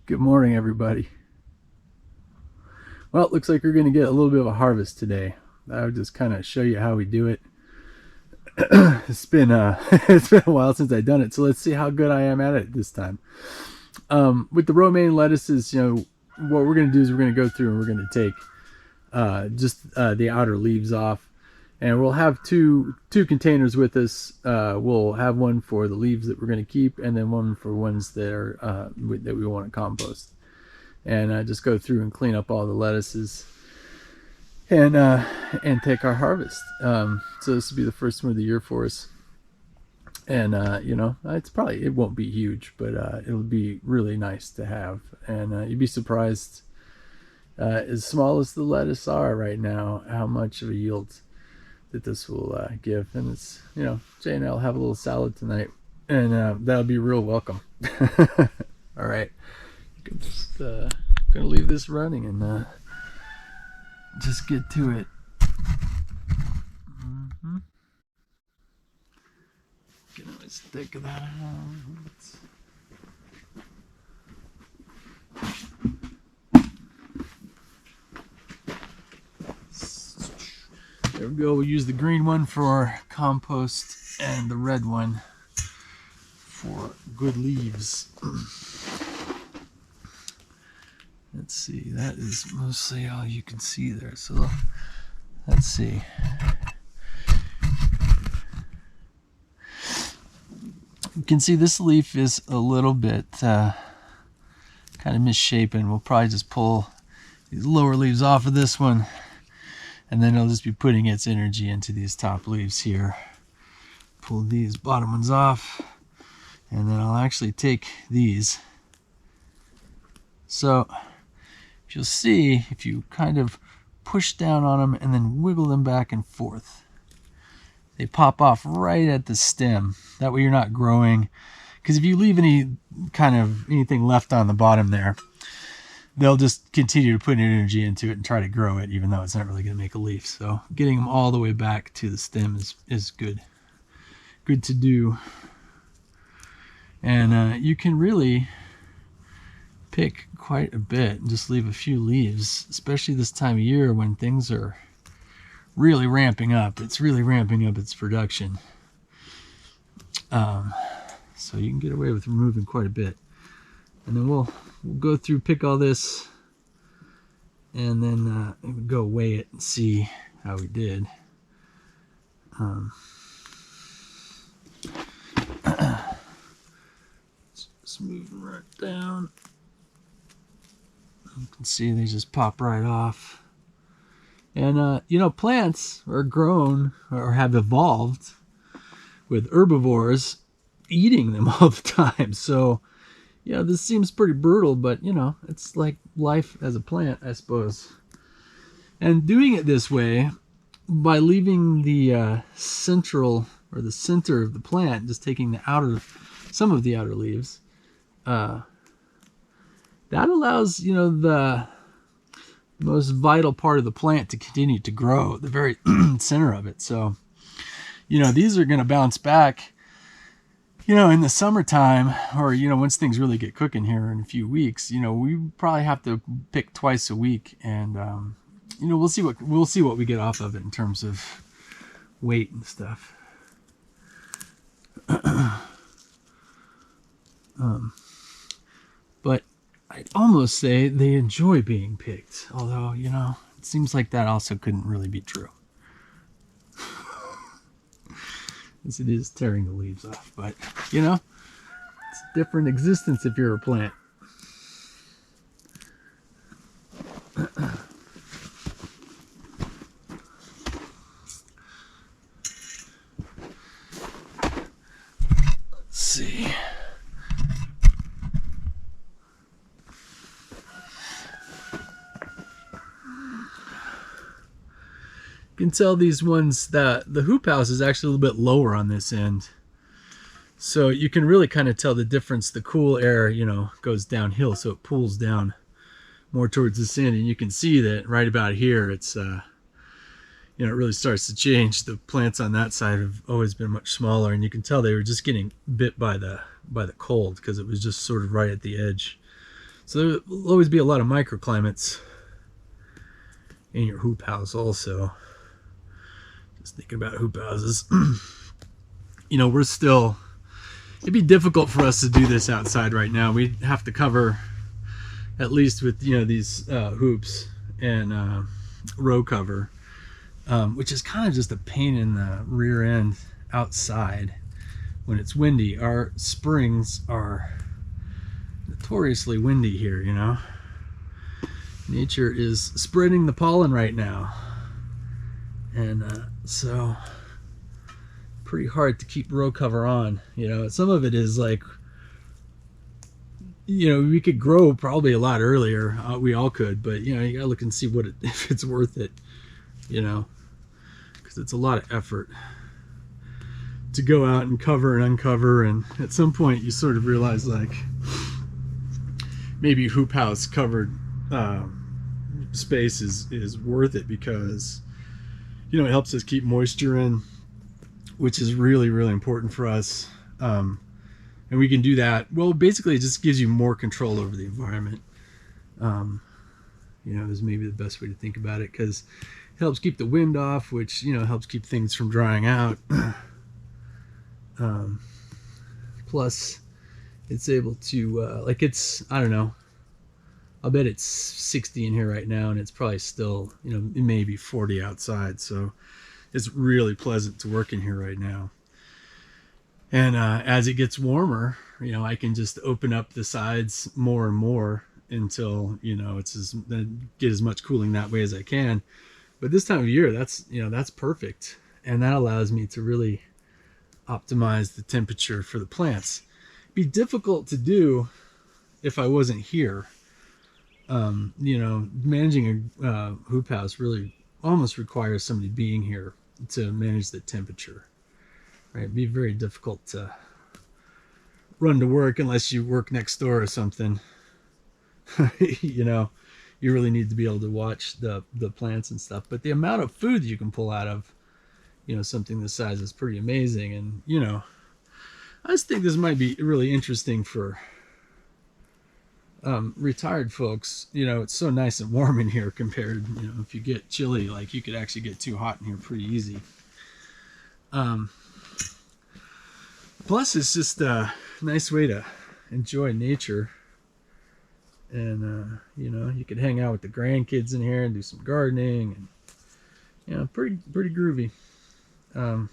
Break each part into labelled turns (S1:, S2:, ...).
S1: Good morning, everybody. Well, it looks like we're going to get a little bit of a harvest today. I'll just kind of show you how we do it. It's been it's been a while since I've done it, so let's see how good I am at it this time. With the romaine lettuces, what we're going to do is we're going to go through and we're going to take just the outer leaves off, and we'll have two containers with us. We'll have one for the leaves that we're going to keep, and then one for ones that are that we want to compost. And just go through and clean up all the lettuces and take our harvest. So this will be the first one of the year for us, and it won't be huge, but it'll be really nice to have. And you'd be surprised, as small as the lettuce are right now, how much of a yield that this will give. And it's Jay and I'll have a little salad tonight, and that'll be real welcome. All right, I'm just gonna leave this running and just get to it. Mm-hmm. Get a stick of that out. There we go. We'll use the green one for compost and the red one for good leaves. Let's see, that is mostly all you can see there. So let's see. You can see this leaf is a little bit kind of misshapen. We'll probably just pull these lower leaves off of this one, and then it'll just be putting its energy into these top leaves here. Pull these bottom ones off, and then I'll actually take these. So you'll see, if you kind of push down on them and then wiggle them back and forth, they pop off right at the stem. That way you're not growing, because if you leave anything left on the bottom there, they'll just continue to put energy into it and try to grow it, even though it's not really going to make a leaf. So getting them all the way back to the stem is good to do. And you can really pick quite a bit and just leave a few leaves, especially this time of year when things are really ramping up. It's really ramping up its production. So you can get away with removing quite a bit. And then we'll go through, pick all this, and then go weigh it and see how we did. Just moving right down. You can see they just pop right off. And plants are grown or have evolved with herbivores eating them all the time. So this seems pretty brutal, but it's like life as a plant, I suppose. And doing it this way, by leaving the central or the center of the plant, just taking some of the outer leaves, that allows the most vital part of the plant to continue to grow, the very center of it. So these are going to bounce back in the summertime, or once things really get cooking here in a few weeks. We probably have to pick twice a week, and we'll see what we get off of it in terms of weight and stuff. But I'd almost say they enjoy being picked, although it seems like that also couldn't really be true. As it is tearing the leaves off, but it's a different existence if you're a plant. Let's see. You can tell these ones that the hoop house is actually a little bit lower on this end, so you can really kind of tell the difference. The cool air goes downhill, so it pulls down more towards this end, and you can see that right about here it's it really starts to change. The plants on that side have always been much smaller, and you can tell they were just getting bit by the cold because it was just sort of right at the edge. So there will always be a lot of microclimates in your hoop house also. Just thinking about hoop houses. We're still, it'd be difficult for us to do this outside right now. We'd have to cover, at least with, these hoops and row cover, which is kind of just a pain in the rear end outside when it's windy. Our springs are notoriously windy here, Nature is spreading the pollen right now. And so pretty hard to keep row cover on. Some of it is like, we could grow probably a lot earlier. We all could, but you gotta look and see if it's worth it, because it's a lot of effort to go out and cover and uncover. And at some point you sort of realize, like, maybe hoop house covered space is worth it, because it helps us keep moisture in, which is really, really important for us. And we can do that. Well, basically, it just gives you more control over the environment. Is maybe the best way to think about it, because it helps keep the wind off, which, helps keep things from drying out. Plus, it's able to, I don't know, I'll bet it's 60 in here right now, and it's probably still, it may be 40 outside. So it's really pleasant to work in here right now. And as it gets warmer, I can just open up the sides more and more until, it's get as much cooling that way as I can. But this time of year, that's perfect. And that allows me to really optimize the temperature for the plants. It'd be difficult to do if I wasn't here. Managing a hoop house really almost requires somebody being here to manage the temperature, right? It'd be very difficult to run to work unless you work next door or something. You really need to be able to watch the plants and stuff. But the amount of food you can pull out of, something this size is pretty amazing. And, I just think this might be really interesting for retired folks. It's so nice and warm in here compared, if you get chilly, like, you could actually get too hot in here pretty easy. Plus, it's just a nice way to enjoy nature. And, you could hang out with the grandkids in here and do some gardening, and, pretty groovy. And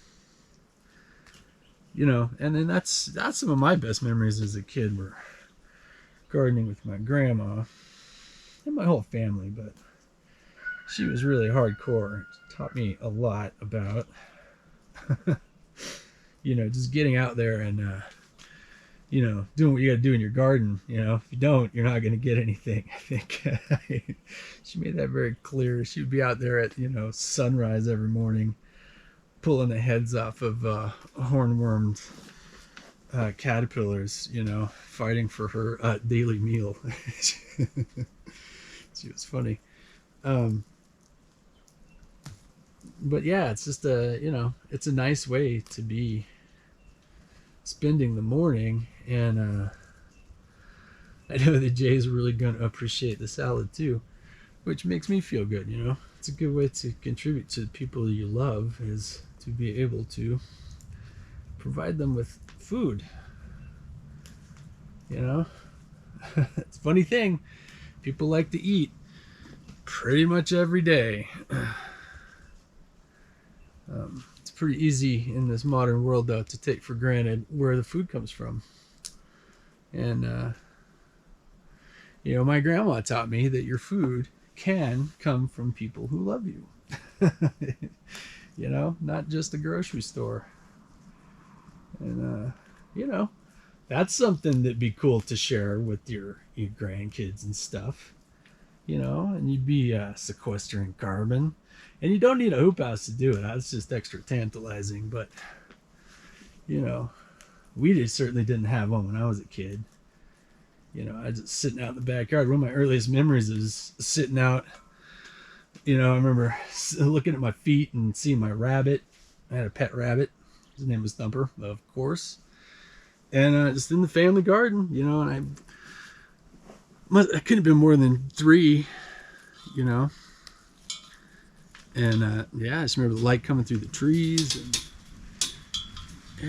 S1: then that's some of my best memories as a kid were gardening with my grandma and my whole family, but she was really hardcore. It taught me a lot about just getting out there and doing what you got to do in your garden. If you don't, you're not going to get anything. I think she made that very clear. She would be out there at sunrise every morning, pulling the heads off of hornwormed caterpillars, fighting for her daily meal. She was funny. But yeah, it's just it's a nice way to be spending the morning. And I know that Jay's really going to appreciate the salad too, which makes me feel good. It's a good way to contribute to the people you love, is to be able to provide them with food. It's a funny thing. People like to eat pretty much every day. It's pretty easy in this modern world, though, to take for granted where the food comes from. And, my grandma taught me that your food can come from people who love you. Not just a grocery store. And, that's something that'd be cool to share with your grandkids and stuff. And you'd be sequestering carbon. And you don't need a hoop house to do it. That's just extra tantalizing. But, we just certainly didn't have one when I was a kid. I was just sitting out in the backyard. One of my earliest memories is sitting out. I remember looking at my feet and seeing my rabbit. I had a pet rabbit. His name was Thumper, of course. And just in the family garden, and I it couldn't have been more than 3, you know. And yeah, I just remember the light coming through the trees, and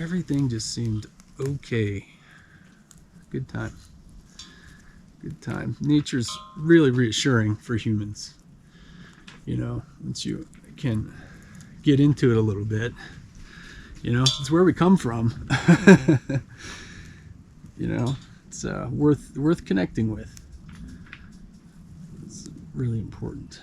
S1: everything just seemed okay. Good time. Good time. Nature's really reassuring for humans. You know, once you can get into it a little bit, you know, it's where we come from. You know, it's worth connecting with. It's really important.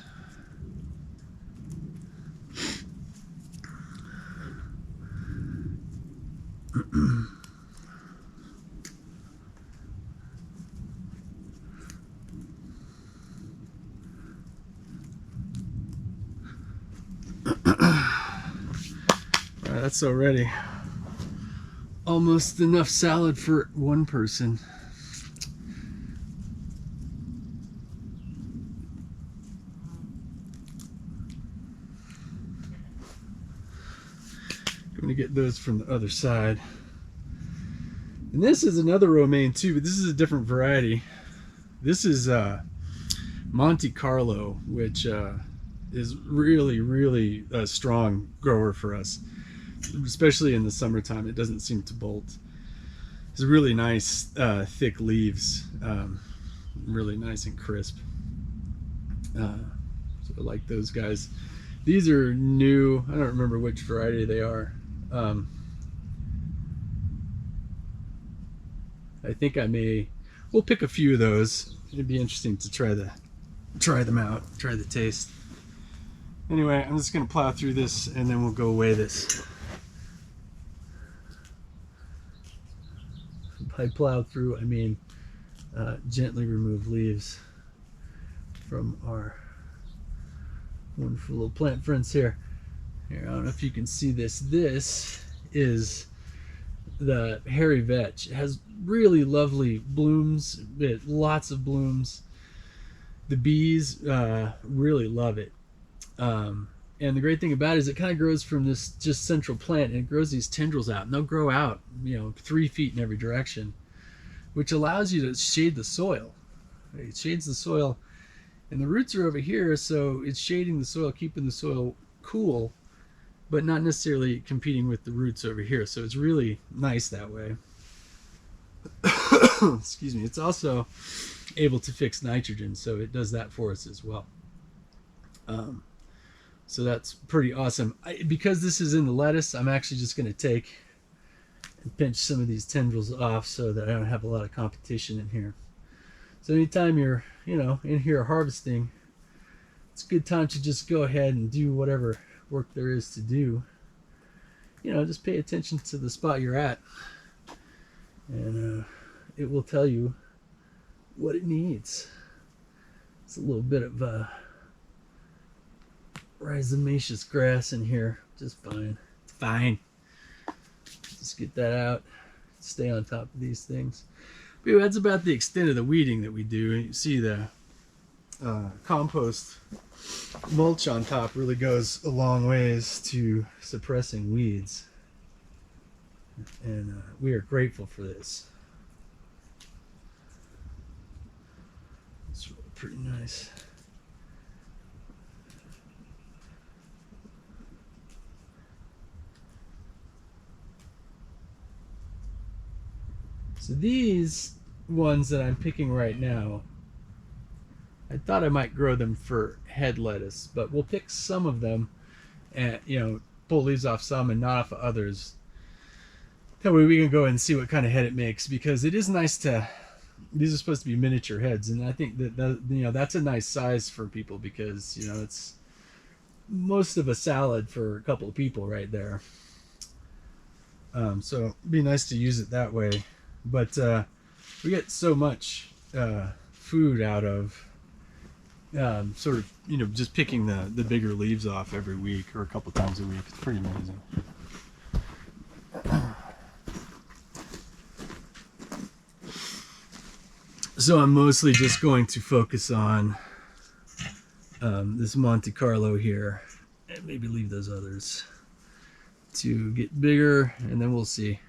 S1: That's already almost enough salad for one person. I'm gonna get those from the other side. And this is another romaine too, but this is a different variety. This is Monte Carlo, which is really a strong grower for us, especially in the summertime. It doesn't seem to bolt. It's really nice thick leaves, really nice and crisp. So I like those guys. These are new. I don't remember which variety they are. I think we'll pick a few of those. It'd be interesting to try them out, try the taste. Anyway, I'm just gonna plow through this and then we'll go weigh this. By plow through, I mean gently remove leaves from our wonderful little plant friends here. Here, I don't know if you can see this. This is the hairy vetch. It has really lovely blooms, lots of blooms. The bees really love it. And the great thing about it is it kind of grows from this just central plant, and it grows these tendrils out, and they'll grow out, 3 feet in every direction, which allows you to shade the soil. It shades the soil, and the roots are over here, so it's shading the soil, keeping the soil cool, but not necessarily competing with the roots over here. So it's really nice that way. Excuse me. It's also able to fix nitrogen, so it does that for us as well. So that's pretty awesome. Because this is in the lettuce, I'm actually just going to take and pinch some of these tendrils off so that I don't have a lot of competition in here. So anytime you're, in here harvesting, it's a good time to just go ahead and do whatever work there is to do. Just pay attention to the spot you're at, and it will tell you what it needs. It's a little bit of rhizomaceous grass in here, just fine. It's fine. Just get that out. Stay on top of these things. But anyway, that's about the extent of the weeding that we do. You see the compost mulch on top really goes a long ways to suppressing weeds, and we are grateful for this. It's really pretty nice. So these ones that I'm picking right now, I thought I might grow them for head lettuce, but we'll pick some of them and, pull leaves off some and not off of others. That way we can go and see what kind of head it makes, because it is nice these are supposed to be miniature heads, and I think that that's a nice size for people, because, it's most of a salad for a couple of people right there. So it'd be nice to use it that way. But we get so much food out of sort of, just picking the bigger leaves off every week or a couple times a week. It's pretty amazing. So I'm mostly just going to focus on this Monte Carlo here, and maybe leave those others to get bigger, and then we'll see.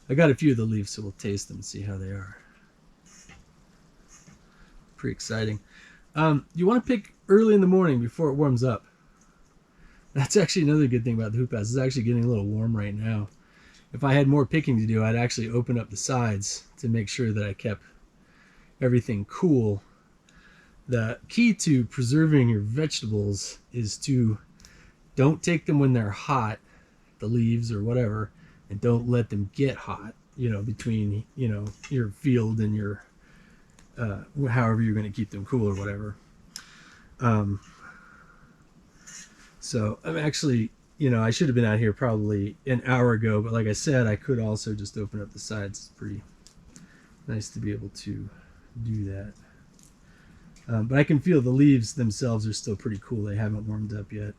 S1: I got a few of the leaves, so we'll taste them and see how they are. pretty exciting. You want to pick early in the morning before it warms up. That's actually another good thing about the hoop house. It's actually getting a little warm right now. If I had more picking to do, I'd actually open up the sides to make sure that I kept everything cool. The key to preserving your vegetables is to don't take them when they're hot, the leaves or whatever, and don't let them get hot, between, your field and your, however you're going to keep them cool or whatever. So I'm actually, I should have been out here probably an hour ago, but like I said, I could also just open up the sides. It's pretty nice to be able to do that. But I can feel the leaves themselves are still pretty cool. They haven't warmed up yet.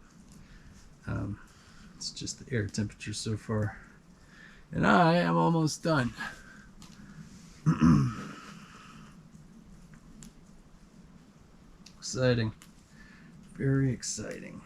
S1: It's just the air temperature so far. And I am almost done. Exciting. Very exciting.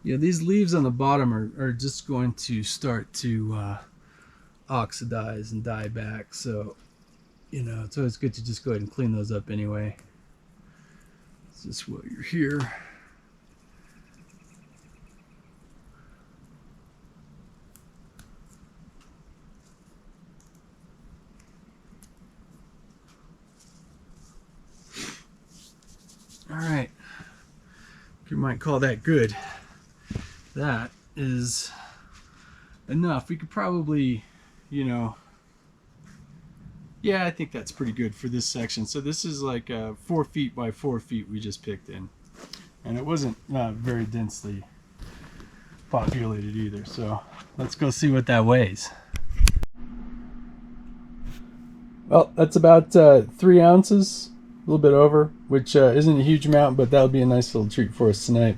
S1: Yeah, these leaves on the bottom are just going to start to oxidize and die back. So, it's always good to just go ahead and clean those up anyway. It's just while you're here. All right. You might call that good. That is enough. We could probably, yeah, I think that's pretty good for this section. So this is like 4 feet by 4 feet we just picked in. And it wasn't very densely populated either. So let's go see what that weighs. Well, that's about 3 ounces, a little bit over, which isn't a huge amount, but that'll be a nice little treat for us tonight.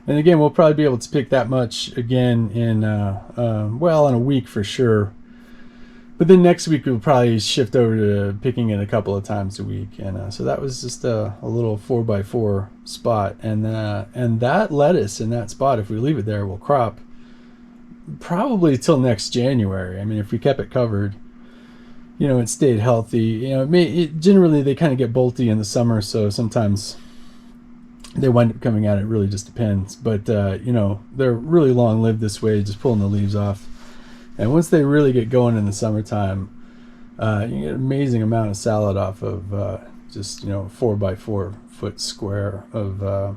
S1: And again, we'll probably be able to pick that much again in, in a week for sure. But then next week we'll probably shift over to picking it a couple of times a week. And so that was just a little 4x4 spot. And that lettuce in that spot, if we leave it there, will crop probably till next January. I mean, if we kept it covered, it stayed healthy. Generally they kind of get bolty in the summer, so sometimes they wind up coming out. It really just depends. But, they're really long-lived this way, just pulling the leaves off. And once they really get going in the summertime, you get an amazing amount of salad off of just, 4x4 foot square of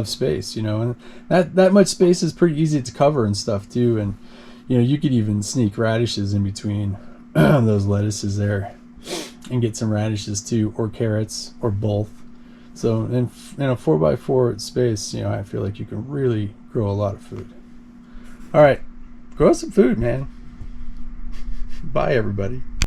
S1: space, And that much space is pretty easy to cover and stuff, too. And, you could even sneak radishes in between those lettuces there and get some radishes, too, or carrots, or both. So in a 4x4 space, I feel like you can really grow a lot of food. All right, grow some food, man. Bye, everybody.